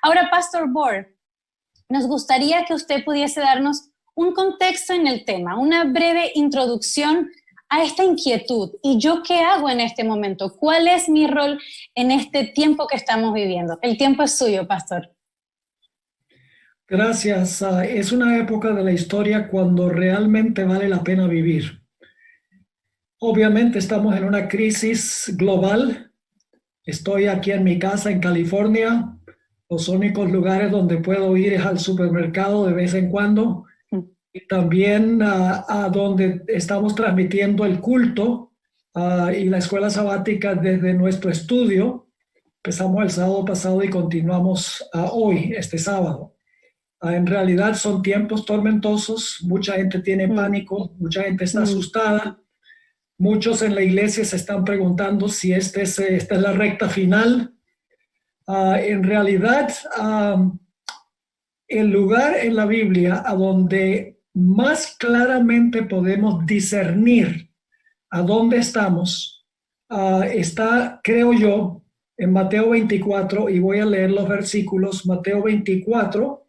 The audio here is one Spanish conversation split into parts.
Ahora, Pastor Bohr, nos gustaría que usted pudiese darnos un contexto en el tema, una breve introducción a esta inquietud. ¿Y yo qué hago en este momento? ¿Cuál es mi rol en este tiempo que estamos viviendo? El tiempo es suyo, Pastor. Gracias. Es una época de la historia cuando realmente vale la pena vivir. Obviamente estamos en una crisis global. Estoy aquí en mi casa en California. Los únicos lugares donde puedo ir es al supermercado de vez en cuando. Y también a donde estamos transmitiendo el culto y la escuela sabática desde nuestro estudio. Empezamos el sábado pasado y continuamos hoy, este sábado. En realidad son tiempos tormentosos, mucha gente tiene pánico, mucha gente está asustada. Muchos en la iglesia se están preguntando si esta es la recta final. En realidad, el lugar en la Biblia a donde más claramente podemos discernir a dónde estamos está, creo yo, en Mateo 24, y voy a leer los versículos, Mateo 24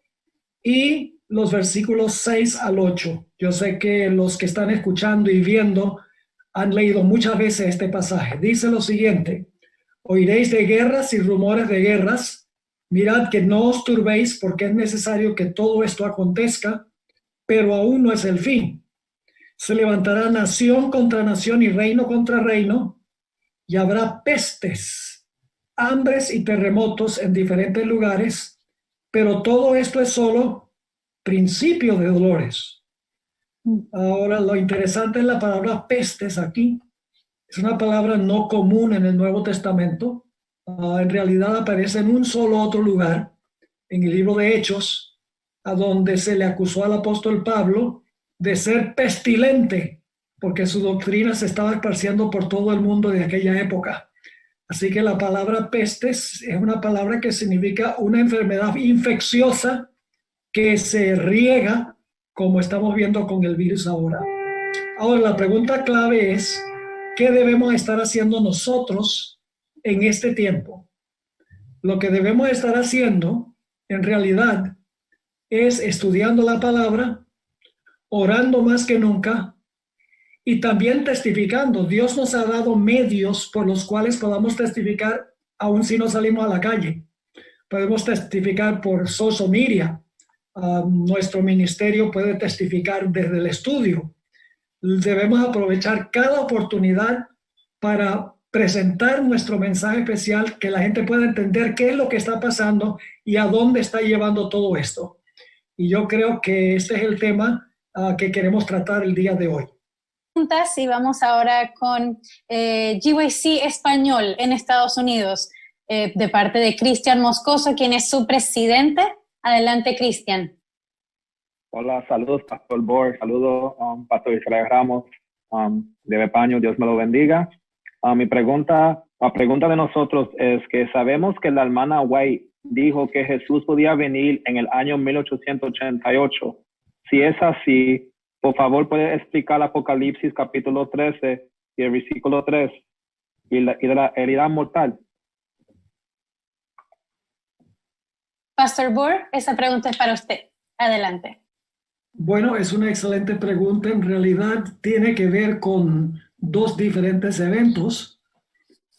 y los versículos 6 al 8. Yo sé que los que están escuchando y viendo han leído muchas veces este pasaje. Dice lo siguiente: oiréis de guerras y rumores de guerras. Mirad que no os turbéis, porque es necesario que todo esto acontezca, pero aún no es el fin. Se levantará nación contra nación y reino contra reino, y habrá pestes, hambres y terremotos en diferentes lugares, pero todo esto es solo principio de dolores. Ahora, lo interesante es la palabra pestes aquí. Es una palabra no común en el Nuevo Testamento. En realidad aparece en un solo otro lugar, en el libro de Hechos, a donde se le acusó al apóstol Pablo de ser pestilente, porque su doctrina se estaba esparciendo por todo el mundo de aquella época. Así que la palabra pestes es una palabra que significa una enfermedad infecciosa que se riega, como estamos viendo con el virus ahora. Ahora, la pregunta clave es: ¿qué debemos estar haciendo nosotros en este tiempo? Lo que debemos estar haciendo, en realidad, es estudiando la palabra, orando más que nunca y también testificando. Dios nos ha dado medios por los cuales podamos testificar aun si no salimos a la calle. Podemos testificar por social media. Nuestro ministerio puede testificar desde el estudio. Debemos aprovechar cada oportunidad para presentar nuestro mensaje especial, que la gente pueda entender qué es lo que está pasando y a dónde está llevando todo esto. Y yo creo que este es el tema que queremos tratar el día de hoy. Y vamos ahora con GYC Español en Estados Unidos, de parte de Cristian Moscoso, quien es su presidente. Adelante, Cristian. Hola, saludos, Pastor Bohr, saludos, Pastor Israel Ramos, de Bepaño, Dios me lo bendiga. La pregunta de nosotros es que sabemos que la hermana White dijo que Jesús podía venir en el año 1888. Si es así, por favor, ¿puede explicar Apocalipsis capítulo 13 y el versículo 3 y la herida mortal? Pastor Bohr, esa pregunta es para usted. Adelante. Bueno, es una excelente pregunta. En realidad tiene que ver con dos diferentes eventos.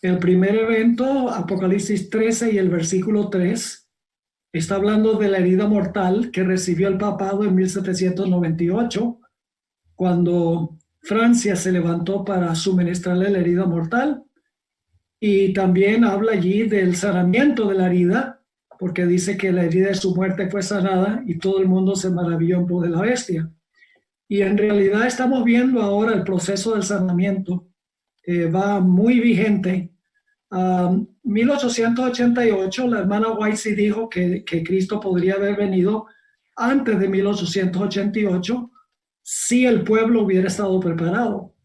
El primer evento, Apocalipsis 13 y el versículo 3, está hablando de la herida mortal que recibió el papado en 1798, cuando Francia se levantó para suministrarle la herida mortal. Y también habla allí del sanamiento de la herida, porque dice que la herida de su muerte fue sanada y todo el mundo se maravilló en pos de la bestia. Y en realidad estamos viendo ahora el proceso del sanamiento, va muy vigente. 1888, la hermana White sí dijo que Cristo podría haber venido antes de 1888 si el pueblo hubiera estado preparado.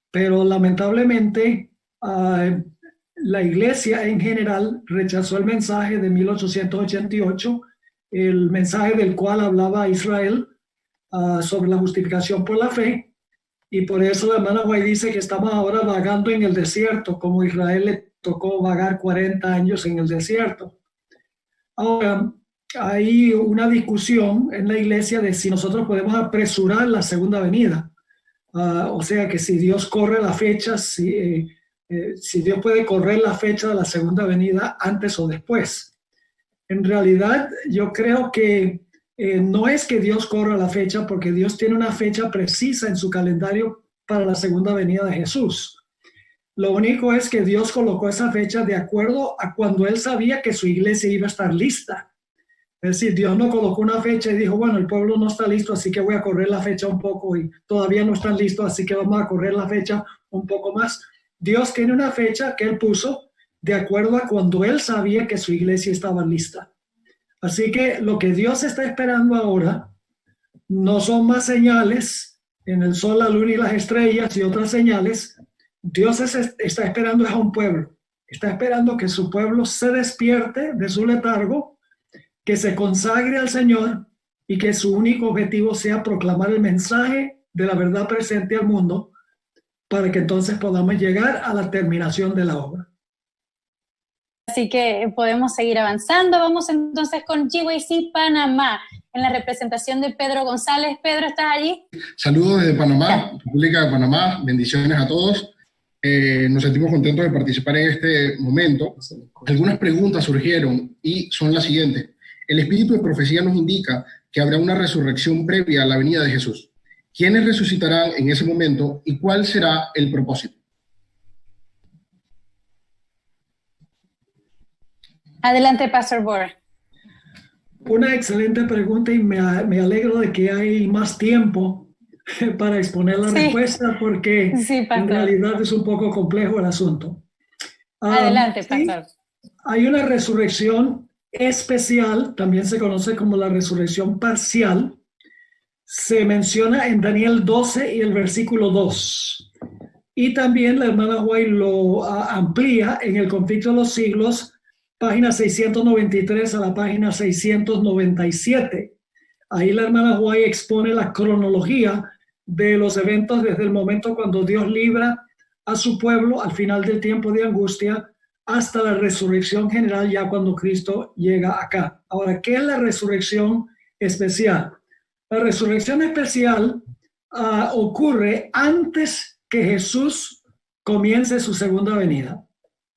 Pero lamentablemente la iglesia en general rechazó el mensaje de 1888, el mensaje del cual hablaba Israel sobre la justificación por la fe, y por eso la hermana White dice que estamos ahora vagando en el desierto, como Israel le tocó vagar 40 años en el desierto. Ahora, hay una discusión en la iglesia de si nosotros podemos apresurar la segunda venida. O sea, que si Dios corre la fecha, si Dios puede correr la fecha de la segunda venida antes o después. En realidad, yo creo que no es que Dios corra la fecha, porque Dios tiene una fecha precisa en su calendario para la segunda venida de Jesús. Lo único es que Dios colocó esa fecha de acuerdo a cuando Él sabía que su iglesia iba a estar lista. Es decir, Dios no colocó una fecha y dijo, bueno, el pueblo no está listo, así que voy a correr la fecha un poco, y todavía no están listos, así que vamos a correr la fecha un poco más. Dios tiene una fecha que Él puso de acuerdo a cuando Él sabía que su iglesia estaba lista. Así que lo que Dios está esperando ahora no son más señales en el sol, la luna y las estrellas y otras señales. Dios está esperando a un pueblo. Está esperando que su pueblo se despierte de su letargo, que se consagre al Señor y que su único objetivo sea proclamar el mensaje de la verdad presente al mundo, para que entonces podamos llegar a la terminación de la obra. Así que podemos seguir avanzando. Vamos entonces con GYC Panamá, en la representación de Pedro González. Pedro, ¿estás allí? Saludos desde Panamá, República de Panamá. Bendiciones a todos. Nos sentimos contentos de participar en este momento. Algunas preguntas surgieron y son las siguientes. El espíritu de profecía nos indica que habrá una resurrección previa a la venida de Jesús. ¿Quiénes resucitarán en ese momento y cuál será el propósito? Adelante, Pastor Bohr. Una excelente pregunta, y me alegro de que hay más tiempo para exponer la respuesta, porque en realidad es un poco complejo el asunto. Adelante, Pastor. Hay una resurrección especial, también se conoce como la resurrección parcial. Se menciona en Daniel 12 y el versículo 2. Y también la hermana White lo amplía en el Conflicto de los Siglos, página 693 a la página 697. Ahí la hermana White expone la cronología de los eventos desde el momento cuando Dios libra a su pueblo al final del tiempo de angustia hasta la resurrección general, ya cuando Cristo llega acá. Ahora, ¿qué es la resurrección especial? La resurrección especial ocurre antes que Jesús comience su segunda venida.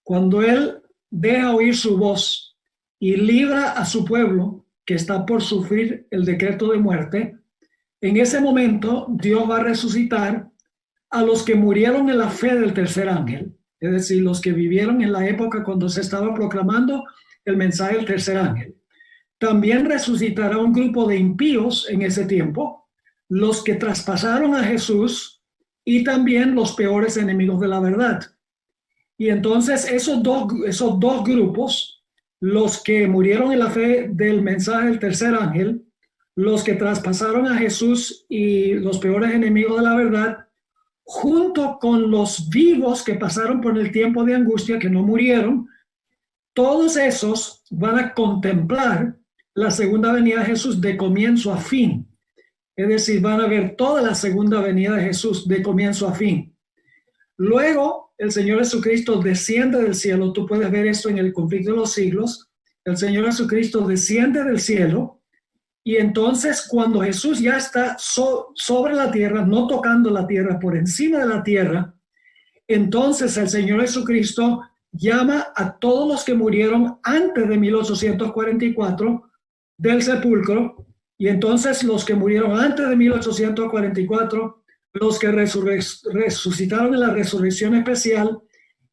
Cuando Él deja oír su voz y libra a su pueblo que está por sufrir el decreto de muerte, en ese momento Dios va a resucitar a los que murieron en la fe del tercer ángel, es decir, los que vivieron en la época cuando se estaba proclamando el mensaje del tercer ángel. También resucitará un grupo de impíos en ese tiempo, los que traspasaron a Jesús y también los peores enemigos de la verdad. Y entonces esos dos grupos, los que murieron en la fe del mensaje del tercer ángel, los que traspasaron a Jesús y los peores enemigos de la verdad, junto con los vivos que pasaron por el tiempo de angustia, que no murieron, todos esos van a contemplar la segunda venida de Jesús de comienzo a fin. Es decir, van a ver toda la segunda venida de Jesús de comienzo a fin. Luego, el Señor Jesucristo desciende del cielo. Tú puedes ver esto en el Conflicto de los Siglos. El Señor Jesucristo desciende del cielo, y entonces cuando Jesús ya está sobre la tierra, no tocando la tierra, por encima de la tierra, entonces el Señor Jesucristo llama a todos los que murieron antes de 1844 del sepulcro, y entonces los que murieron antes de 1844, los que resucitaron en la resurrección especial,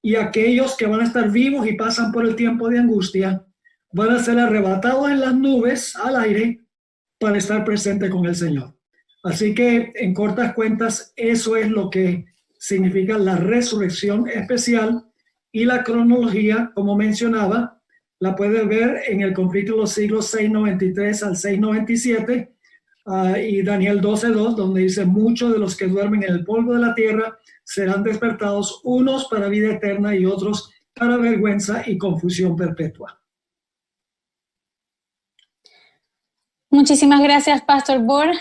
y aquellos que van a estar vivos y pasan por el tiempo de angustia, van a ser arrebatados en las nubes al aire para estar presente con el Señor. Así que, en cortas cuentas, eso es lo que significa la resurrección especial, y la cronología, como mencionaba, la puedes ver en el Conflicto de los Siglos 693 al 697 y Daniel 12:2, donde dice: muchos de los que duermen en el polvo de la tierra serán despertados, unos para vida eterna y otros para vergüenza y confusión perpetua. Muchísimas gracias, Pastor Bohr.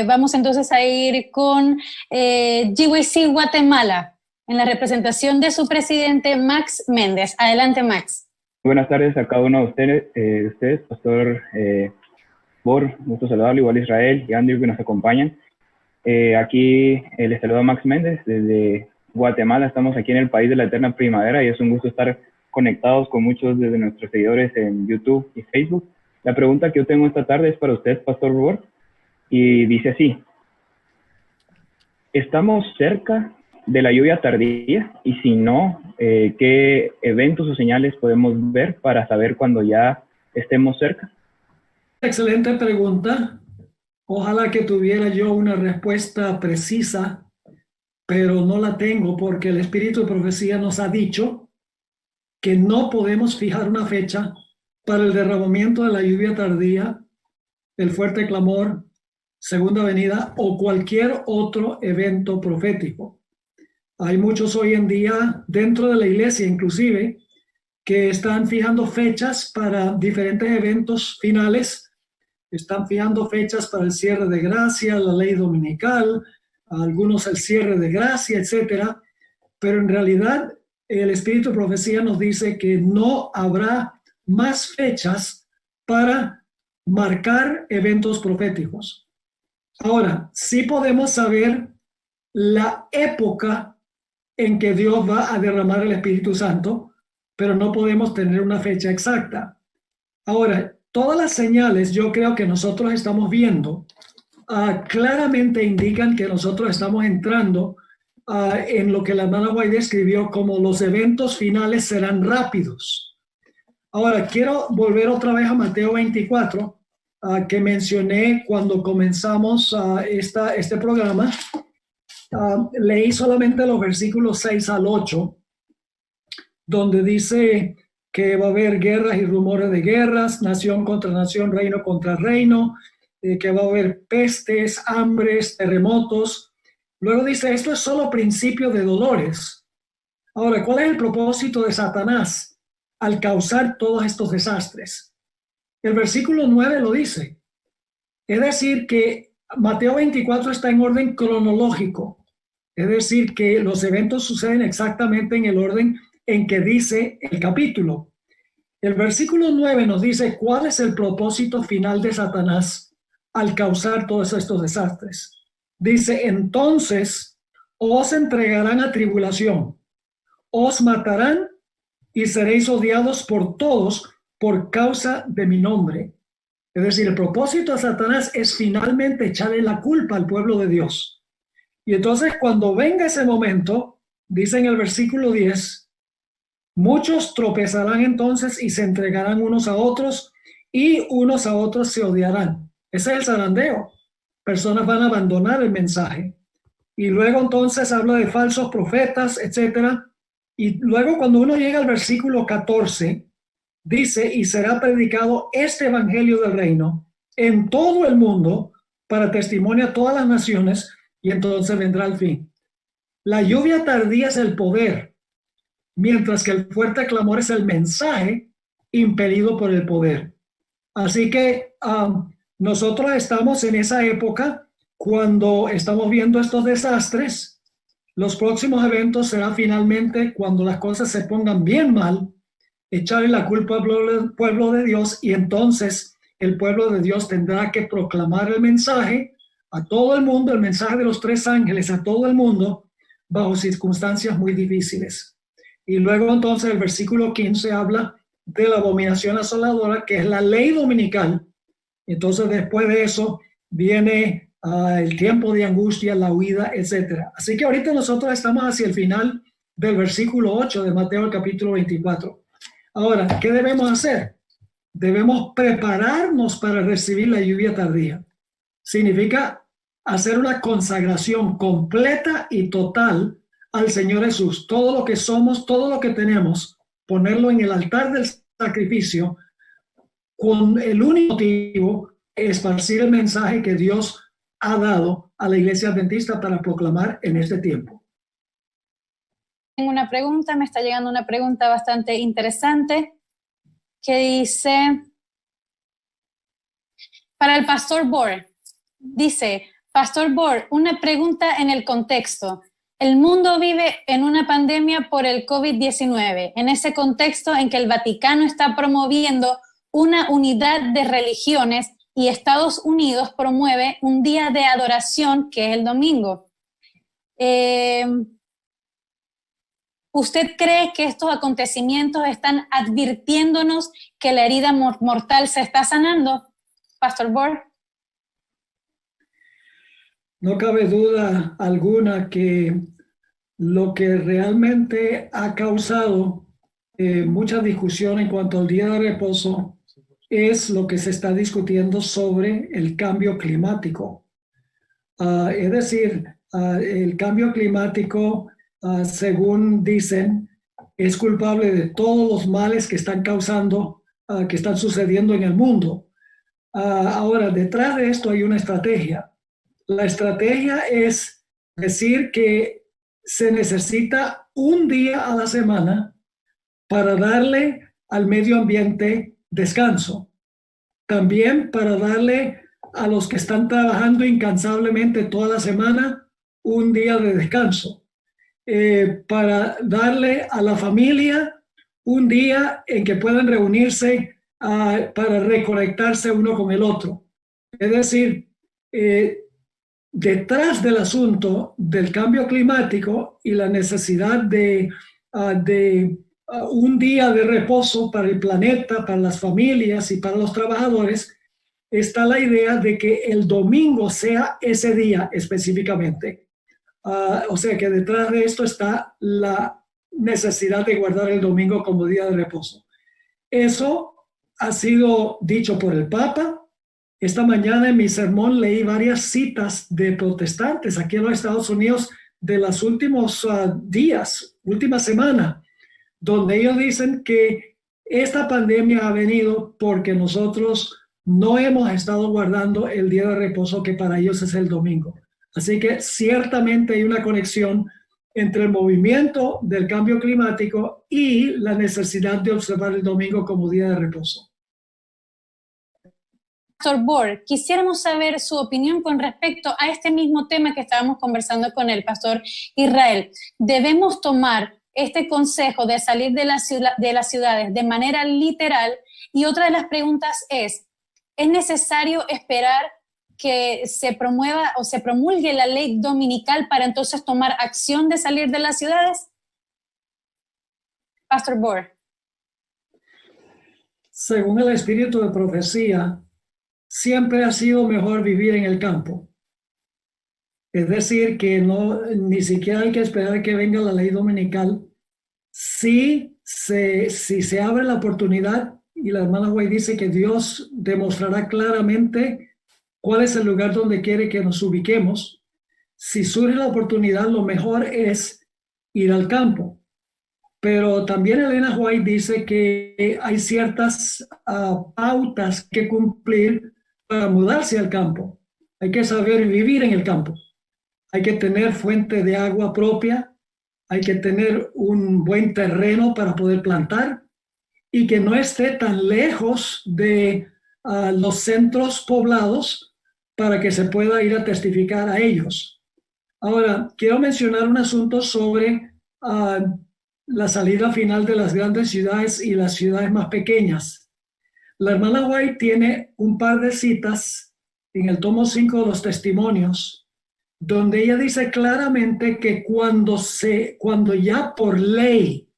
Vamos entonces a ir con GYC Guatemala, en la representación de su presidente Max Méndez. Adelante, Max. Buenas tardes a cada uno de ustedes, Pastor Bor, gusto saludarlo, igual Israel y Andrew que nos acompañan. Aquí les saluda Max Méndez desde Guatemala. Estamos aquí en el país de la eterna primavera y es un gusto estar conectados con muchos de nuestros seguidores en YouTube y Facebook. La pregunta que yo tengo esta tarde es para usted, Pastor Bor, y dice así: ¿estamos cerca de la lluvia tardía? Y si no, ¿qué eventos o señales podemos ver para saber cuando ya estemos cerca? Excelente pregunta. Ojalá que tuviera yo una respuesta precisa, pero no la tengo porque el Espíritu de Profecía nos ha dicho que no podemos fijar una fecha para el derramamiento de la lluvia tardía, el fuerte clamor, segunda venida o cualquier otro evento profético. Hay muchos hoy en día dentro de la iglesia inclusive que están fijando fechas para diferentes eventos finales. Están fijando fechas para el cierre de gracia, la ley dominical, algunos el cierre de gracia, etcétera. Pero en realidad el Espíritu de Profecía nos dice que no habrá más fechas para marcar eventos proféticos. Ahora, sí podemos saber la época en que Dios va a derramar el Espíritu Santo, pero no podemos tener una fecha exacta. Ahora, todas las señales yo creo que nosotros estamos viendo claramente indican que nosotros estamos entrando en lo que la hermana White describió como los eventos finales serán rápidos. Ahora, quiero volver otra vez a Mateo 24, que mencioné cuando comenzamos este programa. Leí solamente los versículos 6 al 8, donde dice que va a haber guerras y rumores de guerras, nación contra nación, reino contra reino, que va a haber pestes, hambres, terremotos. Luego dice, esto es solo principio de dolores. Ahora, ¿cuál es el propósito de Satanás al causar todos estos desastres? El versículo 9 lo dice. Es decir, que Mateo 24 está en orden cronológico. Es decir, que los eventos suceden exactamente en el orden en que dice el capítulo. El versículo 9 nos dice cuál es el propósito final de Satanás al causar todos estos desastres. Dice, entonces os entregarán a tribulación, os matarán y seréis odiados por todos por causa de mi nombre. Es decir, el propósito de Satanás es finalmente echarle la culpa al pueblo de Dios. Y entonces cuando venga ese momento, dice en el versículo 10, muchos tropezarán entonces y se entregarán unos a otros y unos a otros se odiarán. Ese es el zarandeo. Personas van a abandonar el mensaje. Y luego entonces habla de falsos profetas, etcétera. Y luego cuando uno llega al versículo 14, dice, y será predicado este evangelio del reino en todo el mundo para testimonio a todas las naciones y entonces vendrá el fin. La lluvia tardía es el poder, mientras que el fuerte clamor es el mensaje impelido por el poder. Así que nosotros estamos en esa época cuando estamos viendo estos desastres. Los próximos eventos serán finalmente cuando las cosas se pongan bien mal, echarle la culpa al pueblo de Dios y entonces el pueblo de Dios tendrá que proclamar el mensaje a todo el mundo, el mensaje de los tres ángeles a todo el mundo bajo circunstancias muy difíciles. Y luego entonces el versículo 15 habla de la abominación asoladora, que es la ley dominical. Entonces después de eso viene el tiempo de angustia, la huida, etc. Así que ahorita nosotros estamos hacia el final del versículo 8 de Mateo, el capítulo 24. Ahora, ¿qué debemos hacer? Debemos prepararnos para recibir la lluvia tardía. Significa hacer una consagración completa y total al Señor Jesús. Todo lo que somos, todo lo que tenemos, ponerlo en el altar del sacrificio con el único motivo de esparcir el mensaje que Dios ha dado a la Iglesia Adventista para proclamar en este tiempo. Tengo una pregunta, me está llegando una pregunta bastante interesante que dice, para el Pastor Bor, dice, Pastor Bor, una pregunta en el contexto. El mundo vive en una pandemia por el COVID-19, en ese contexto en que el Vaticano está promoviendo una unidad de religiones y Estados Unidos promueve un día de adoración que es el domingo. ¿Usted cree que estos acontecimientos están advirtiéndonos que la herida mortal se está sanando, Pastor Bohr? No cabe duda alguna que lo que realmente ha causado mucha discusión en cuanto al día de reposo es lo que se está discutiendo sobre el cambio climático. Es decir, el cambio climático, según dicen, es culpable de todos los males que están causando, que están sucediendo en el mundo. Ahora, detrás de esto hay una estrategia. La estrategia es decir que se necesita un día a la semana para darle al medio ambiente descanso. También para darle a los que están trabajando incansablemente toda la semana un día de descanso. Para darle a la familia un día en que puedan reunirse para reconectarse uno con el otro. Es decir, detrás del asunto del cambio climático y la necesidad de un día de reposo para el planeta, para las familias y para los trabajadores, está la idea de que el domingo sea ese día específicamente. O sea que detrás de esto está la necesidad de guardar el domingo como día de reposo. Eso ha sido dicho por el Papa. Esta mañana en mi sermón leí varias citas de protestantes aquí en los Estados Unidos de los últimos días, última semana, donde ellos dicen que esta pandemia ha venido porque nosotros no hemos estado guardando el día de reposo que para ellos es el domingo. Así que ciertamente hay una conexión entre el movimiento del cambio climático y la necesidad de observar el domingo como día de reposo. Pastor Bohr, quisiéramos saber su opinión con respecto a este mismo tema que estábamos conversando con el pastor Israel. ¿Debemos tomar este consejo de salir de las ciudades de manera literal? Y otra de las preguntas ¿es necesario esperar que se promueva o se promulgue la ley dominical para entonces tomar acción de salir de las ciudades? Pastor Bohr. Según el espíritu de profecía, siempre ha sido mejor vivir en el campo. Es decir, que ni siquiera hay que esperar que venga la ley dominical. Si se abre la oportunidad, y la hermana White dice que Dios demostrará claramente cuál es el lugar donde quiere que nos ubiquemos. Si surge la oportunidad, lo mejor es ir al campo. Pero también Elena White dice que hay ciertas pautas que cumplir para mudarse al campo. Hay que saber vivir en el campo. Hay que tener fuente de agua propia. Hay que tener un buen terreno para poder plantar y que no esté tan lejos de los centros poblados para que se pueda ir a testificar a ellos. Ahora, quiero mencionar un asunto sobre la salida final de las grandes ciudades y las ciudades más pequeñas. La hermana White tiene un par de citas en el tomo 5 de los testimonios, donde ella dice claramente que cuando ya por ley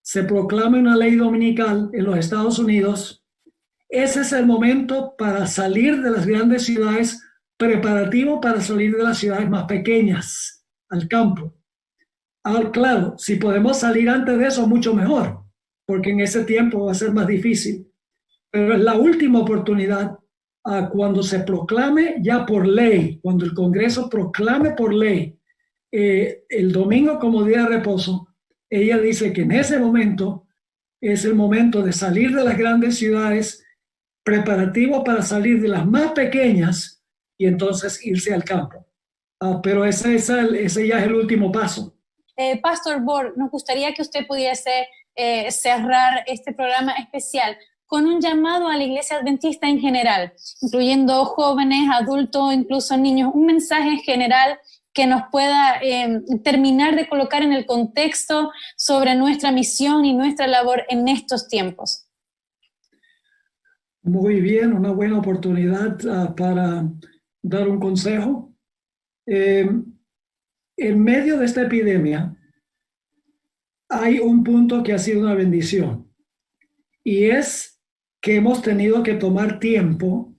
se proclame una ley dominical en los Estados Unidos, ese es el momento para salir de las grandes ciudades, preparativo para salir de las ciudades más pequeñas, al campo. Claro, si podemos salir antes de eso, mucho mejor, porque en ese tiempo va a ser más difícil. Pero es la última oportunidad cuando se proclame ya por ley, cuando el Congreso proclame por ley el domingo como día de reposo. Ella dice que en ese momento es el momento de salir de las grandes ciudades, preparativo para salir de las más pequeñas y entonces irse al campo. Pero ese ya es el último paso. Pastor Bohr, nos gustaría que usted pudiese cerrar este programa especial con un llamado a la Iglesia Adventista en general, incluyendo jóvenes, adultos, incluso niños, un mensaje en general que nos pueda terminar de colocar en el contexto sobre nuestra misión y nuestra labor en estos tiempos. Muy bien, una buena oportunidad para dar un consejo. En medio de esta epidemia hay un punto que ha sido una bendición, y es que hemos tenido que tomar tiempo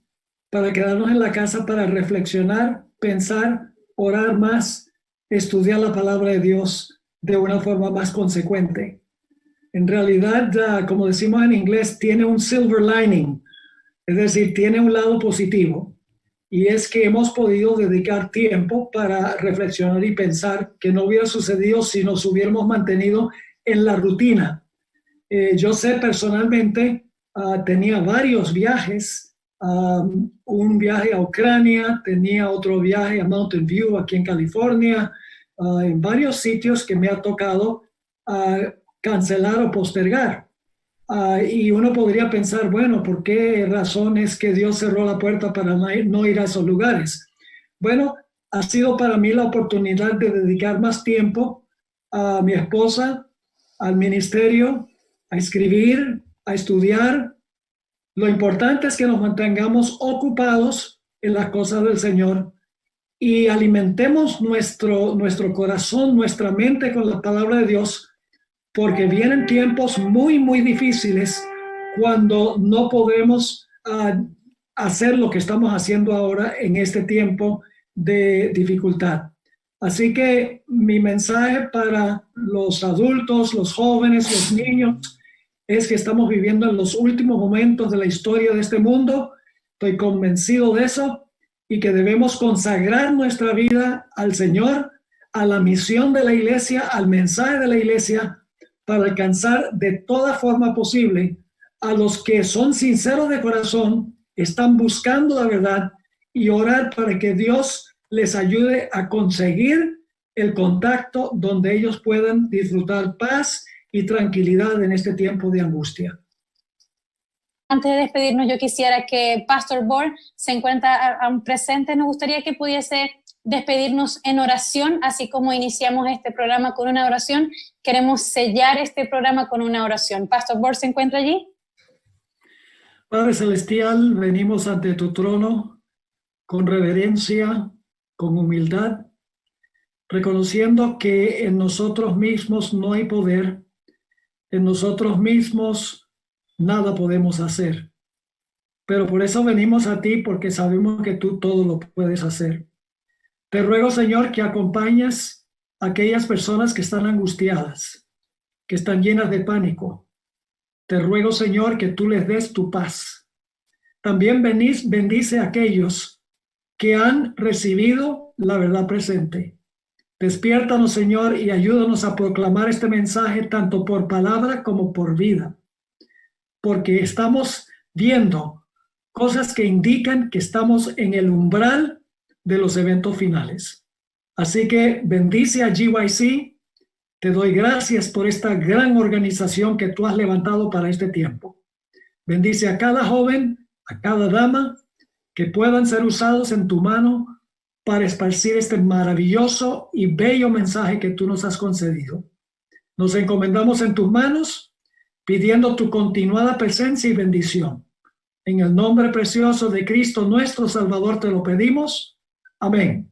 para quedarnos en la casa para reflexionar, pensar, orar más, estudiar la palabra de Dios de una forma más consecuente. En realidad, como decimos en inglés, tiene un silver lining, es decir, tiene un lado positivo, y es que hemos podido dedicar tiempo para reflexionar y pensar que no hubiera sucedido si nos hubiéramos mantenido en la rutina. Yo sé personalmente, tenía varios viajes, un viaje a Ucrania, tenía otro viaje a Mountain View aquí en California, en varios sitios que me ha tocado cancelar o postergar. Y uno podría pensar, bueno, ¿por qué razón es que Dios cerró la puerta para no ir a esos lugares? Bueno, ha sido para mí la oportunidad de dedicar más tiempo a mi esposa, al ministerio, a escribir, a estudiar. Lo importante es que nos mantengamos ocupados en las cosas del Señor y alimentemos nuestro corazón, nuestra mente con la palabra de Dios, porque vienen tiempos muy, muy difíciles cuando no podemos hacer lo que estamos haciendo ahora en este tiempo de dificultad. Así que mi mensaje para los adultos, los jóvenes, los niños, es que estamos viviendo en los últimos momentos de la historia de este mundo. Estoy convencido de eso, y que debemos consagrar nuestra vida al Señor, a la misión de la iglesia, al mensaje de la iglesia, para alcanzar de toda forma posible a los que son sinceros de corazón, están buscando la verdad, y orar para que Dios les ayude a conseguir el contacto donde ellos puedan disfrutar paz y tranquilidad en este tiempo de angustia. Antes de despedirnos, yo quisiera que Pastor Bohr se encuentra aún presente. Nos gustaría que pudiese despedirnos en oración, así como iniciamos este programa con una oración. Queremos sellar este programa con una oración. Pastor Bohr, ¿se encuentra allí? Padre Celestial, venimos ante tu trono con reverencia, con humildad, reconociendo que en nosotros mismos no hay poder, en nosotros mismos nada podemos hacer. Pero por eso venimos a ti, porque sabemos que tú todo lo puedes hacer. Te ruego, Señor, que acompañes a aquellas personas que están angustiadas, que están llenas de pánico. Te ruego, Señor, que tú les des tu paz. También bendice a aquellos que han recibido la verdad presente. Despiértanos, Señor, y ayúdanos a proclamar este mensaje tanto por palabra como por vida, porque estamos viendo cosas que indican que estamos en el umbral de los eventos finales. Así que bendice a GYC. Te doy gracias por esta gran organización que tú has levantado para este tiempo. Bendice a cada joven, a cada dama, que puedan ser usados en tu mano para esparcir este maravilloso y bello mensaje que tú nos has concedido. Nos encomendamos en tus manos, pidiendo tu continuada presencia y bendición. En el nombre precioso de Cristo nuestro Salvador te lo pedimos. Amén.